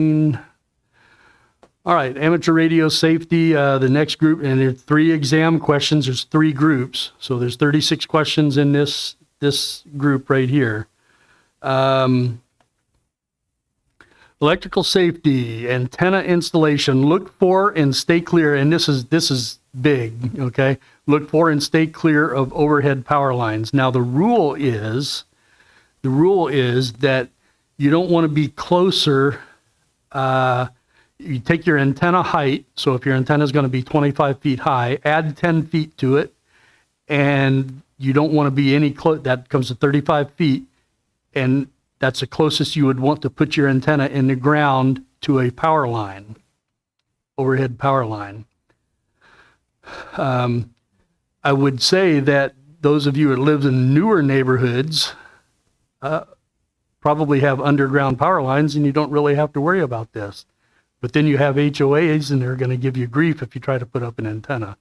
All right, amateur radio safety, the next group, and there are 3 exam questions. There's 3 groups, so there's 36 questions in this group right here. Electrical safety, antenna installation. Look for and stay clear, and this is big, okay? Look for and stay clear of overhead power lines. Now the rule is that you don't want to be closer. You take your antenna height, so if your antenna is going to be 25 feet high, add 10 feet to it, and you don't want to be any close. That comes to 35 feet, and that's the closest you would want to put your antenna in the ground to a power line, overhead power line. I would say that those of you that live in newer neighborhoods probably have underground power lines, and you don't really have to worry about this. But then you have HOAs, and they're going to give you grief if you try to put up an antenna.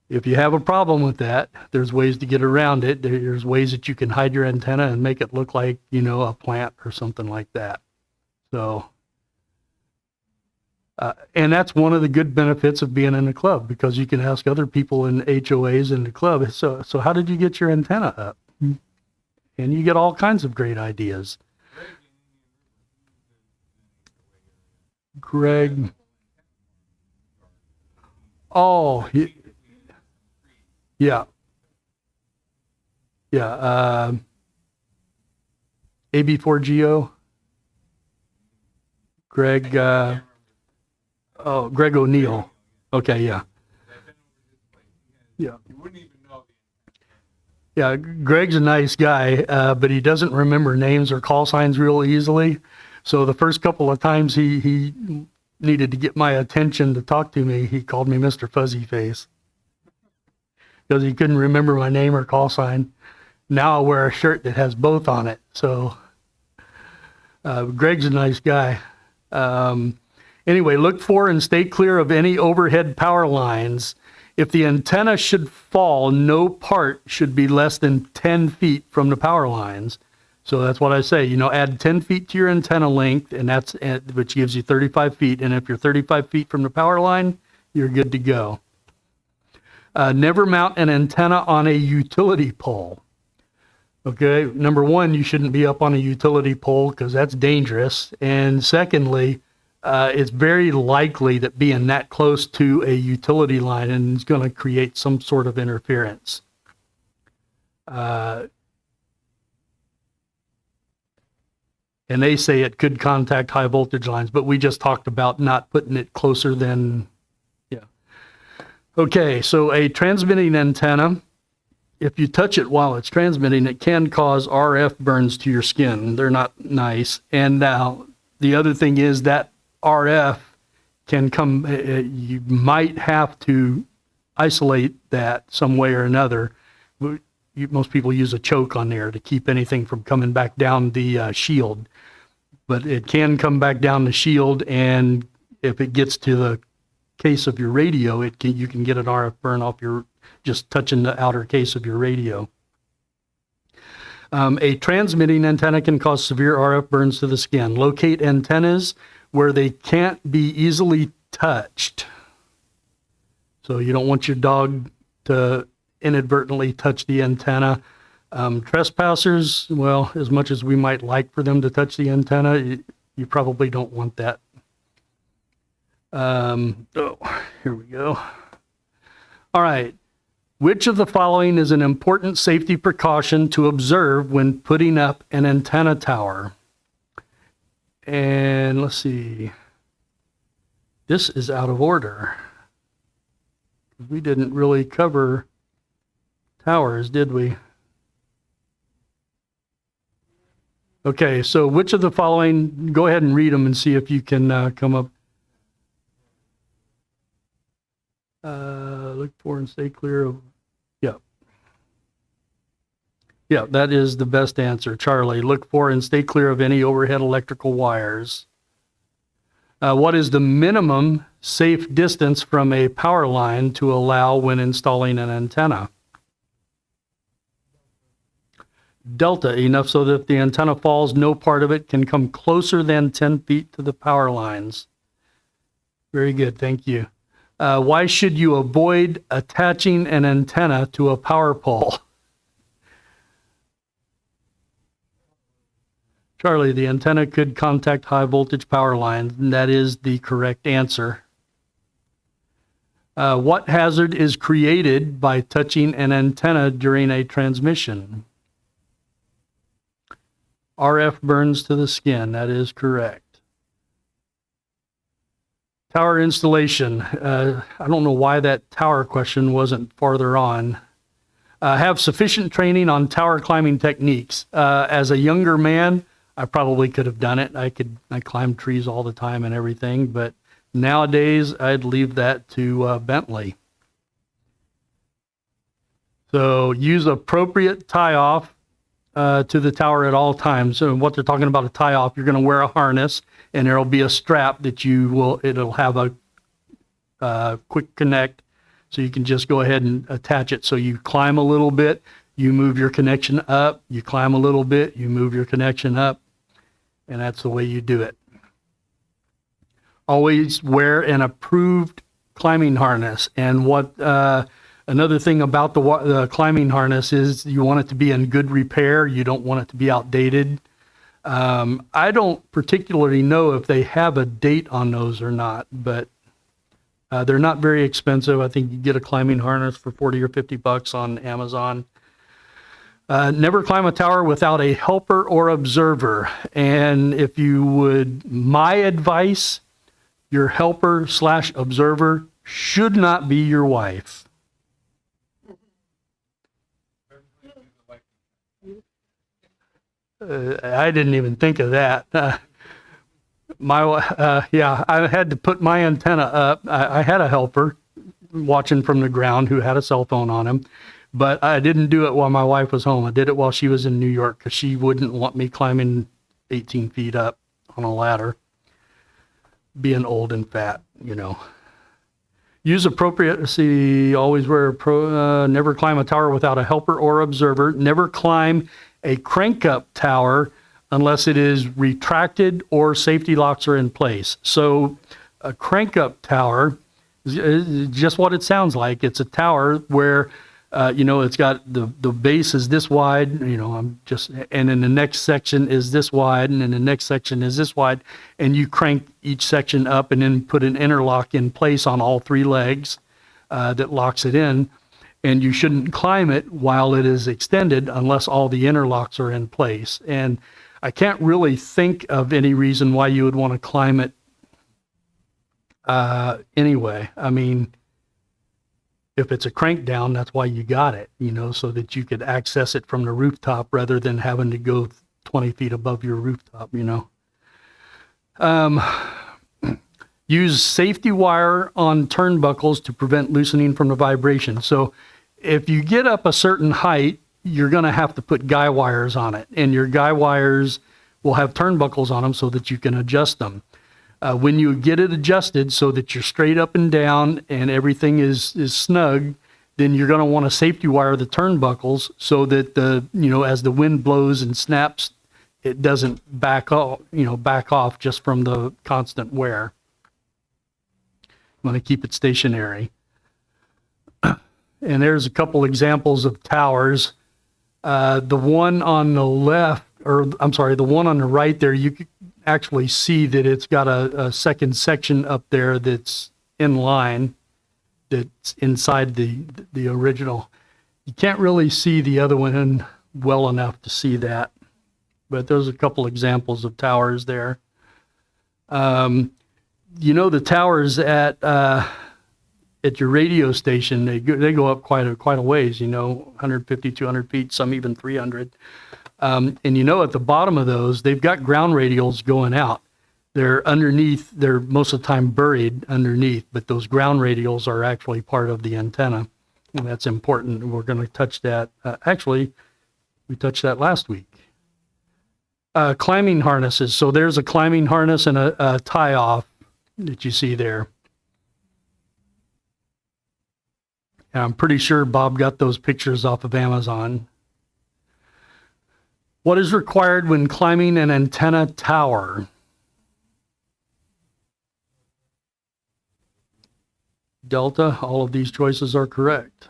If you have a problem with that, there's ways to get around it. There's ways that you can hide your antenna and make it look like, a plant or something like that. So, and that's one of the good benefits of being in a club, because you can ask other people in HOAs in the club, so how did you get your antenna up? And you get all kinds of great ideas. Greg. Oh, yeah. Yeah. AB4GO. Greg. Greg O'Neill. Okay, yeah. Yeah. Yeah, Greg's a nice guy, but he doesn't remember names or call signs real easily. So the first couple of times he needed to get my attention to talk to me, he called me Mr. Fuzzy Face, because he couldn't remember my name or call sign. Now I wear a shirt that has both on it. So Greg's a nice guy. Anyway, look for and stay clear of any overhead power lines. If the antenna should fall, no part should be less than 10 feet from the power lines. So that's what I say, add 10 feet to your antenna length, and which gives you 35 feet. And if you're 35 feet from the power line, you're good to go. Never mount an antenna on a utility pole. Okay, number one, you shouldn't be up on a utility pole because that's dangerous. And secondly, it's very likely that being that close to a utility line is going to create some sort of interference. And they say it could contact high voltage lines, but we just talked about not putting it closer than, yeah. Okay, so a transmitting antenna, if you touch it while it's transmitting, it can cause RF burns to your skin. They're not nice. And now the other thing is that RF can come, you might have to isolate that some way or another. Most people use a choke on there to keep anything from coming back down the shield. But it can come back down the shield, and if it gets to the case of your radio, you can get an RF burn off just touching the outer case of your radio. A transmitting antenna can cause severe RF burns to the skin. Locate antennas where they can't be easily touched. So you don't want your dog to inadvertently touch the antenna. Trespassers, well, as much as we might like for them to touch the antenna, you probably don't want that. Here we go. All right. Which of the following is an important safety precaution to observe when putting up an antenna tower? And let's see. This is out of order. We didn't really cover towers, did we? Okay, so which of the following, go ahead and read them and see if you can come up. Look for and stay clear of, yeah. Yeah, that is the best answer, Charlie. Look for and stay clear of any overhead electrical wires. What is the minimum safe distance from a power line to allow when installing an antenna? delta, enough so that if the antenna falls, no part of it can come closer than 10 feet to the power lines. Very good, thank you. Why should you avoid attaching an antenna to a power pole? Charlie, the antenna could contact high voltage power lines, and that is the correct answer. What hazard is created by touching an antenna during a transmission? RF burns to the skin, that is correct. Tower installation. I don't know why that tower question wasn't farther on. Have sufficient training on tower climbing techniques. As a younger man, I probably could have done it. I climbed trees all the time and everything, but nowadays I'd leave that to Bentley. So use appropriate tie-off to the tower at all times. So what they're talking about a tie-off, you're going to wear a harness and there'll be a strap that it'll have a quick connect, so you can just go ahead and attach it. So you climb a little bit, you move your connection up, you climb a little bit, you move your connection up, and that's the way you do it. Always wear an approved climbing harness. And what another thing about the climbing harness is you want it to be in good repair. You don't want it to be outdated. I don't particularly know if they have a date on those or not, but they're not very expensive. I think you get a climbing harness for 40 or 50 bucks on Amazon. Never climb a tower without a helper or observer. And if you would, my advice, your helper/observer should not be your wife. I didn't even think of that. Yeah, I had to put my antenna up. I had a helper watching from the ground who had a cell phone on him, but I didn't do it while my wife was home. I did it while she was in New York because she wouldn't want me climbing 18 feet up on a ladder, being old and fat, you know. Use appropriate, always wear never climb a tower without a helper or observer. Never climb a crank-up tower unless it is retracted or safety locks are in place. So a crank-up tower is just what it sounds like. It's a tower where, it's got the base is this wide, and then the next section is this wide, and then the next section is this wide, and you crank each section up and then put an interlock in place on all three legs that locks it in. And you shouldn't climb it while it is extended unless all the interlocks are in place. And I can't really think of any reason why you would want to climb it anyway. I mean, if it's a crank down, that's why you got it, so that you could access it from the rooftop rather than having to go 20 feet above your rooftop, Use safety wire on turnbuckles to prevent loosening from the vibration. So if you get up a certain height, you're going to have to put guy wires on it. And your guy wires will have turnbuckles on them so that you can adjust them. When you get it adjusted so that you're straight up and down and everything is snug, then you're going to want to safety wire the turnbuckles so that as the wind blows and snaps, it doesn't back off just from the constant wear. You want to keep it stationary. And there's a couple examples of towers. The one on the left, the one on the right there, you can actually see that it's got a second section up there that's in line, that's inside the original. You can't really see the other one well enough to see that, but there's a couple examples of towers there. The towers at your radio station, they go up quite a ways, 150, 200 feet, some even 300. And at the bottom of those, they've got ground radials going out. They're underneath, they're most of the time buried underneath, but those ground radials are actually part of the antenna. And that's important. We're going to touch that. Actually, we touched that last week. Climbing harnesses. So there's a climbing harness and a tie-off that you see there. And I'm pretty sure Bob got those pictures off of Amazon. What is required when climbing an antenna tower? Delta, all of these choices are correct.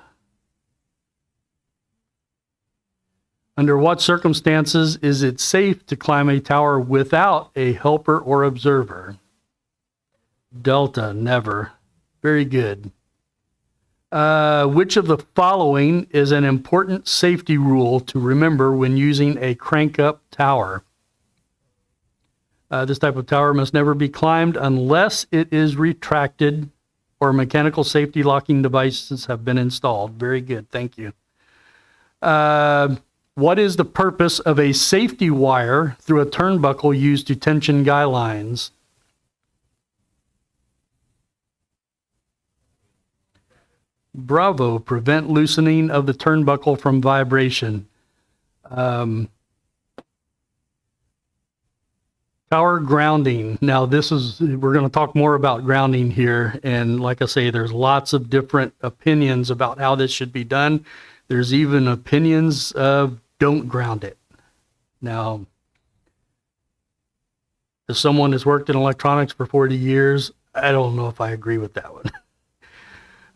Under what circumstances is it safe to climb a tower without a helper or observer? Delta, never. Very good. Which of the following is an important safety rule to remember when using a crank-up tower? This type of tower must never be climbed unless it is retracted or mechanical safety locking devices have been installed. Very good, thank you. What is the purpose of a safety wire through a turnbuckle used to tension guy lines? Bravo, prevent loosening of the turnbuckle from vibration. Tower grounding. Now we're going to talk more about grounding here. And like I say, there's lots of different opinions about how this should be done. There's even opinions of don't ground it. Now, as someone that's worked in electronics for 40 years, I don't know if I agree with that one.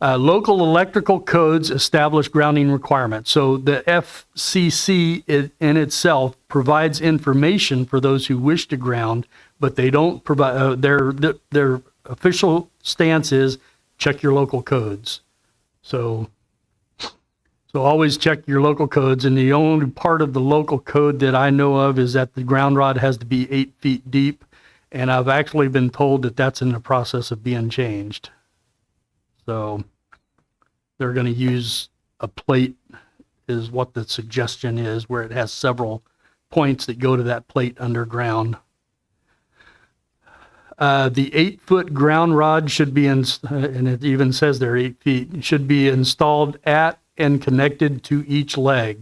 Local electrical codes establish grounding requirements. So the FCC in itself provides information for those who wish to ground, but they don't provide, their official stance is check your local codes. So always check your local codes. And the only part of the local code that I know of is that the ground rod has to be 8 feet deep. And I've actually been told that that's in the process of being changed. So they're going to use a plate is what the suggestion is, where it has several points that go to that plate underground. The 8-foot ground rod should be, and it even says they're 8 feet, should be installed at and connected to each leg.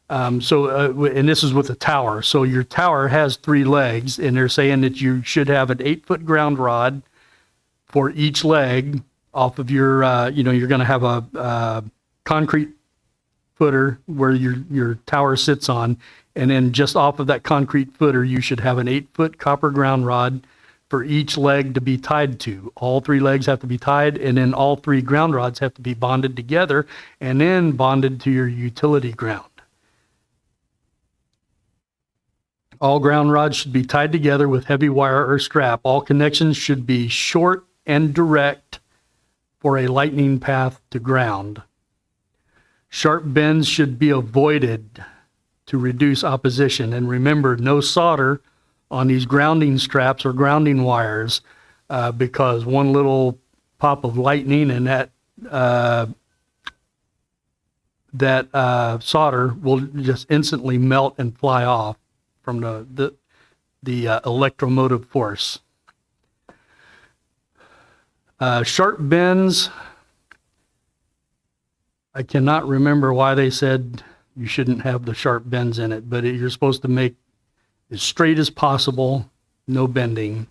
And this is with a tower. So your tower has 3 legs, and they're saying that you should have an 8-foot ground rod for each leg off of your, you're going to have a concrete footer where your tower sits on, and then just off of that concrete footer, you should have an 8-foot copper ground rod for each leg to be tied to. All 3 legs have to be tied, and then all 3 ground rods have to be bonded together and then bonded to your utility ground. All ground rods should be tied together with heavy wire or strap. All connections should be short and direct for a lightning path to ground. Sharp bends should be avoided to reduce opposition. And remember, no solder on these grounding straps or grounding wires, because one little pop of lightning and that solder will just instantly melt and fly off from the electromotive force. Sharp bends, I cannot remember why they said you shouldn't have the sharp bends in it, but you're supposed to make as straight as possible, no bending.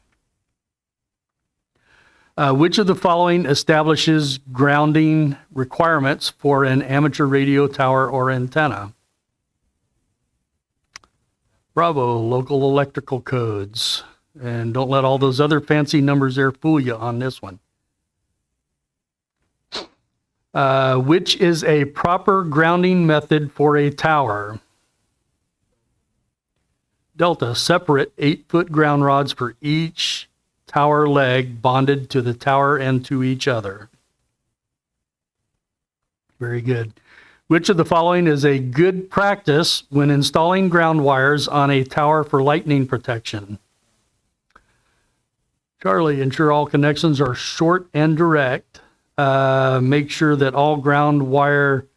Which of the following establishes grounding requirements for an amateur radio tower or antenna? Bravo, local electrical codes. And don't let all those other fancy numbers there fool you on this one. Which is a proper grounding method for a tower? Delta, separate 8-foot ground rods for each tower leg bonded to the tower and to each other. Very good. Which of the following is a good practice when installing ground wires on a tower for lightning protection? Charlie, ensure all connections are short and direct. Make sure that all ground wire...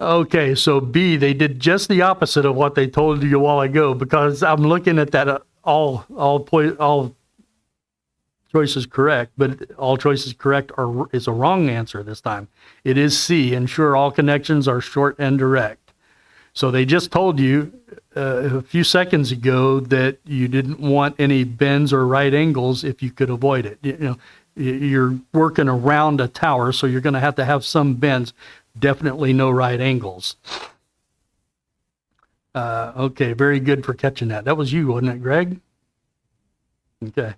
Okay, so B, they did just the opposite of what they told you a while ago, because I'm looking at that all choices correct, but all choices correct is a wrong answer this time. It is C, ensure all connections are short and direct. So they just told you a few seconds ago that you didn't want any bends or right angles if you could avoid it. You're working around a tower, so you're going to have some bends. Definitely no right angles. Okay, very good for catching that. That was you, wasn't it, Greg? Okay.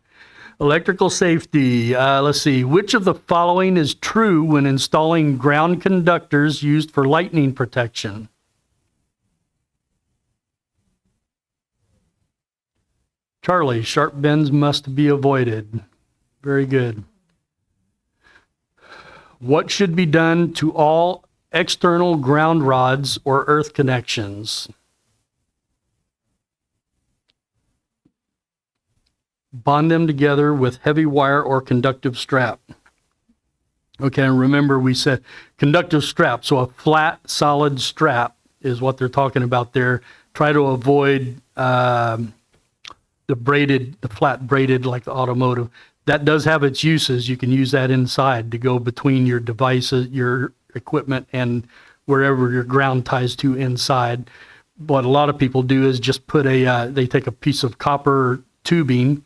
Electrical safety. Let's see. Which of the following is true when installing ground conductors used for lightning protection? Charlie, sharp bends must be avoided. Very good. What should be done to all external ground rods or earth connections? Bond them together with heavy wire or conductive strap. Okay, and remember we said conductive strap, so a flat, solid strap is what they're talking about there. Try to avoid the flat braided like the automotive. That does have its uses. You can use that inside to go between your devices, your equipment, and wherever your ground ties to inside. What a lot of people do is just put they take a piece of copper tubing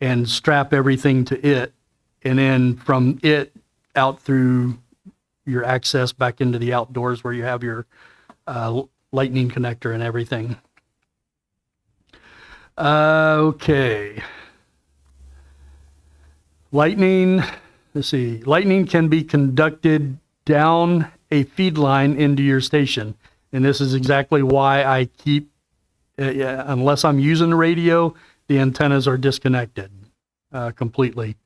and strap everything to it, and then from it out through your access back into the outdoors where you have your lightning connector and everything. Okay. Lightning, let's see. Lightning can be conducted down a feed line into your station. And this is exactly why I keep, unless I'm using the radio, the antennas are disconnected completely.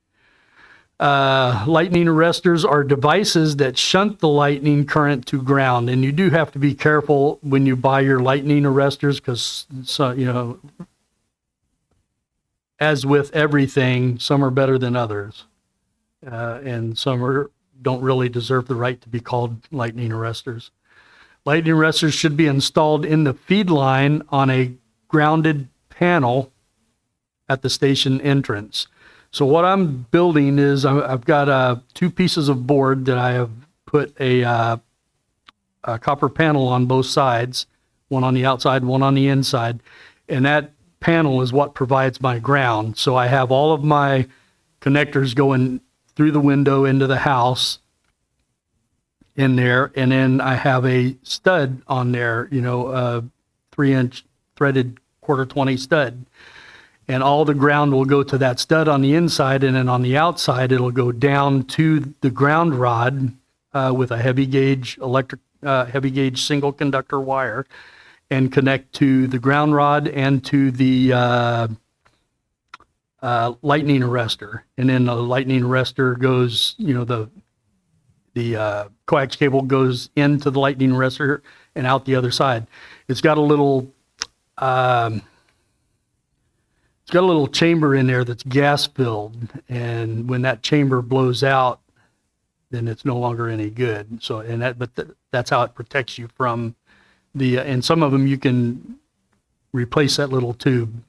Lightning arresters are devices that shunt the lightning current to ground. And you do have to be careful when you buy your lightning arresters because, as with everything, some are better than others. And some don't really deserve the right to be called lightning arresters. Lightning arresters should be installed in the feed line on a grounded panel at the station entrance. So what I'm building is I've got two pieces of board that I have put a copper panel on both sides, one on the outside, one on the inside, and that panel is what provides my ground. So I have all of my connectors going through the window into the house in there, and then I have a stud on there, a 3-inch threaded 1/4-20 stud, and all the ground will go to that stud on the inside, and then on the outside it'll go down to the ground rod with a heavy gauge single conductor wire and connect to the ground rod and to the lightning arrestor. And then the lightning arrestor goes, the coax cable goes into the lightning arrestor and out the other side. It's got a little chamber in there that's gas filled, and when that chamber blows out, then it's no longer any good. So, that's how it protects you from and some of them you can replace that little tube.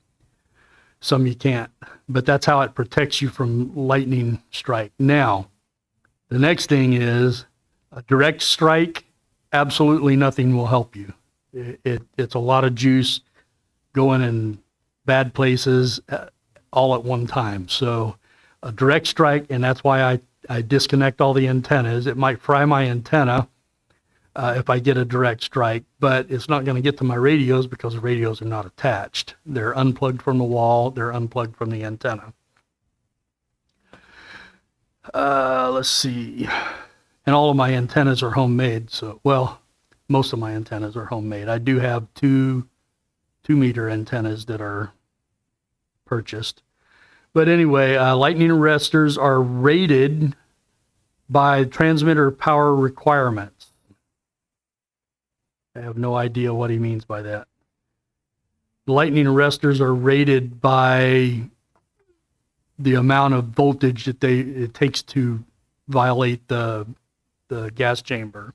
Some you can't, but that's how it protects you from lightning strike. Now, the next thing is a direct strike. Absolutely nothing will help you. It's a lot of juice going in bad places all at one time. So a direct strike, and that's why I disconnect all the antennas. It might fry my antenna if I get a direct strike, but it's not going to get to my radios because the radios are not attached. They're unplugged from the wall. They're unplugged from the antenna. Let's see. And all of my antennas are homemade. So, well, most of my antennas are homemade. I do have two meter antennas that are purchased. But anyway, lightning arresters are rated by transmitter power requirements. I have no idea what he means by that. The lightning arresters are rated by the amount of voltage that it takes to violate the gas chamber,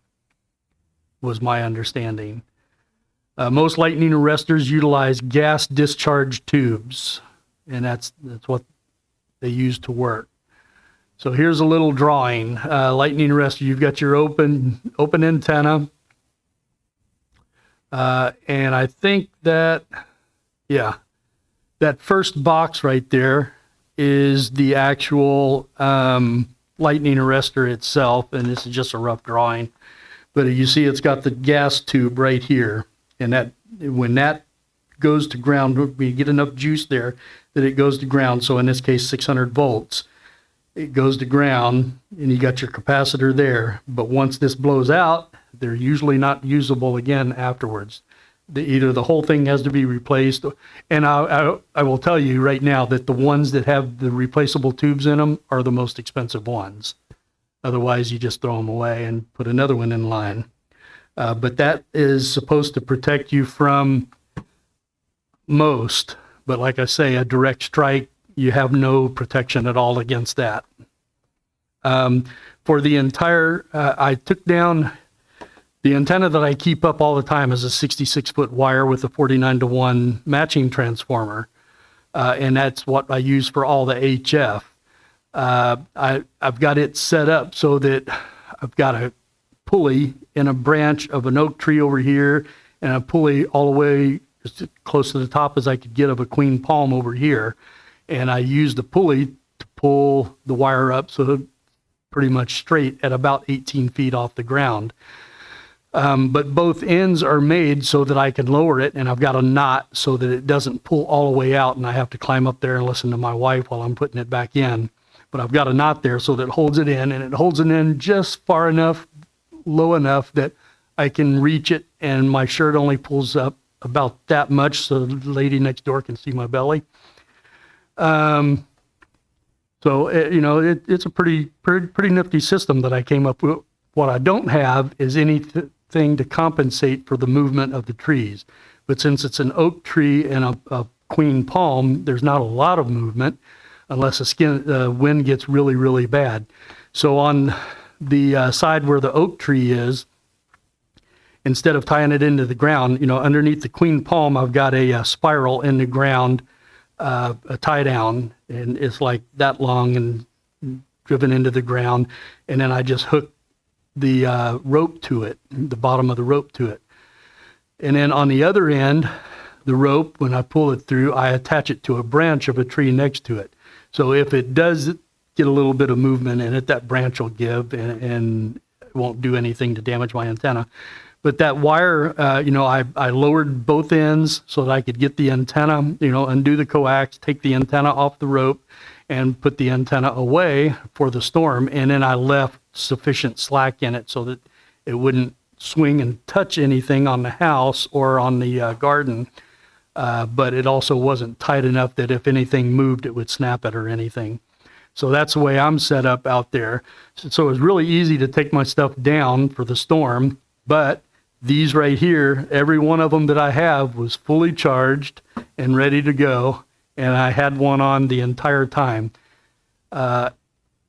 was my understanding. Most lightning arresters utilize gas discharge tubes, and that's what they use to work. So here's a little drawing. Lightning arrestor, you've got your open antenna. And I think that first box right there is the actual lightning arrestor itself, and this is just a rough drawing. But you see it's got the gas tube right here. And that when that goes to ground, we get enough juice there that it goes to ground. So in this case, 600 volts. It goes to ground, and you got your capacitor there. But once this blows out, they're usually not usable again afterwards. Either the whole thing has to be replaced, and I will tell you right now that the ones that have the replaceable tubes in them are the most expensive ones. Otherwise, you just throw them away and put another one in line. But that is supposed to protect you from most. But like I say, a direct strike, you have no protection at all against that. For the entire, I took down the antenna that I keep up all the time is a 66-foot wire with a 49-to-1 matching transformer, and that's what I use for all the HF. I've got it set up so that I've got a pulley in a branch of an oak tree over here, and a pulley all the way as close to the top as I could get of a queen palm over here. And I use the pulley to pull the wire up so pretty much straight at about 18 feet off the ground. But both ends are made so that I can lower it, and I've got a knot so that it doesn't pull all the way out and I have to climb up there and listen to my wife while I'm putting it back in. But I've got a knot there so that it holds it in, and it holds it in just far enough, low enough that I can reach it, and my shirt only pulls up about that much so the lady next door can see my belly. So it's a pretty nifty system that I came up with. What I don't have is anything to compensate for the movement of the trees. But since it's an oak tree and a queen palm, there's not a lot of movement unless the wind gets really, really bad. So on the side where the oak tree is, instead of tying it into the ground, underneath the queen palm, I've got a spiral in the ground, a tie down, and it's like that long and driven into the ground. And then I just hook the rope to it, the bottom of the rope to it. And then on the other end, the rope, when I pull it through, I attach it to a branch of a tree next to it. So if it does get a little bit of movement in it, that branch will give and it won't do anything to damage my antenna. But that wire, I lowered both ends so that I could get the antenna, undo the coax, take the antenna off the rope, and put the antenna away for the storm. And then I left sufficient slack in it so that it wouldn't swing and touch anything on the house or on the garden. But it also wasn't tight enough that if anything moved, it would snap it or anything. So that's the way I'm set up out there. So it was really easy to take my stuff down for the storm, but these right here, every one of them that I have was fully charged and ready to go, and I had one on the entire time.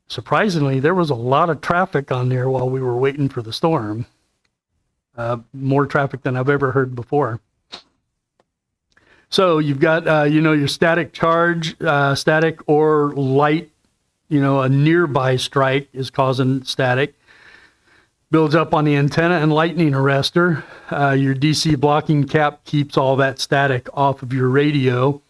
Surprisingly, there was a lot of traffic on there while we were waiting for the storm. More traffic than I've ever heard before. So you've got, your static charge, static or light, a nearby strike is causing static. Builds up on the antenna and lightning arrestor. Your DC blocking cap keeps all that static off of your radio.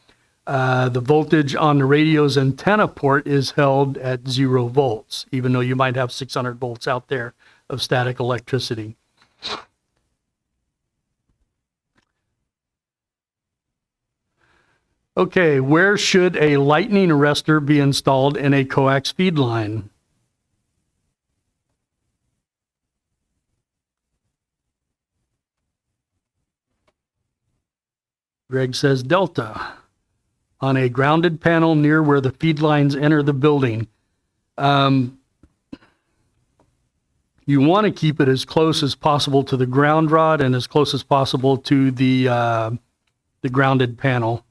The voltage on the radio's antenna port is held at 0 volts, even though you might have 600 volts out there of static electricity. Okay, where should a lightning arrestor be installed in a coax feed line? Greg says Delta. On a grounded panel near where the feed lines enter the building. You want to keep it as close as possible to the ground rod and as close as possible to the grounded panel.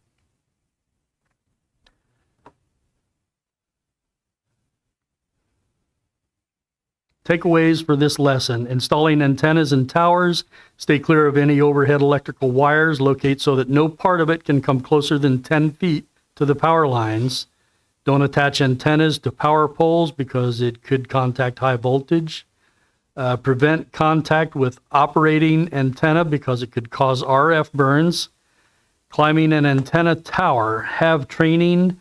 Takeaways for this lesson: installing antennas and towers, stay clear of any overhead electrical wires, locate so that no part of it can come closer than 10 feet to the power lines. Don't attach antennas to power poles because it could contact high voltage. Prevent contact with operating antenna because it could cause RF burns. Climbing an antenna tower, have training.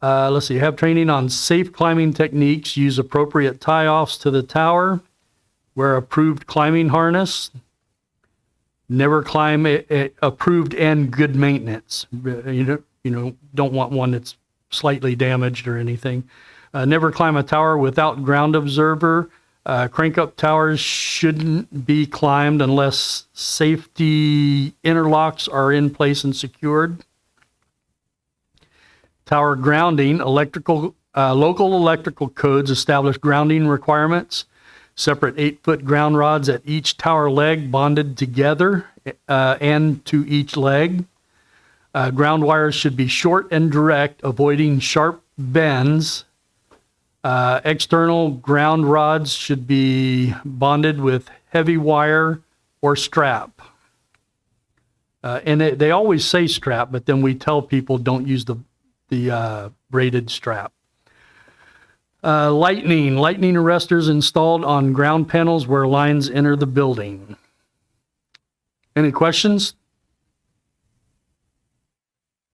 Have training on safe climbing techniques. Use appropriate tie-offs to the tower. Wear approved climbing harness. Never climb approved and good maintenance. Don't want one that's slightly damaged or anything. Never climb a tower without ground observer. Crank-up towers shouldn't be climbed unless safety interlocks are in place and secured. Tower grounding, local electrical codes establish grounding requirements. Separate 8-foot ground rods at each tower leg bonded together and to each leg. Ground wires should be short and direct, avoiding sharp bends. External ground rods should be bonded with heavy wire or strap. And they always say strap, but then we tell people don't use the braided strap. Lightning arresters installed on ground panels where lines enter the building. Any questions?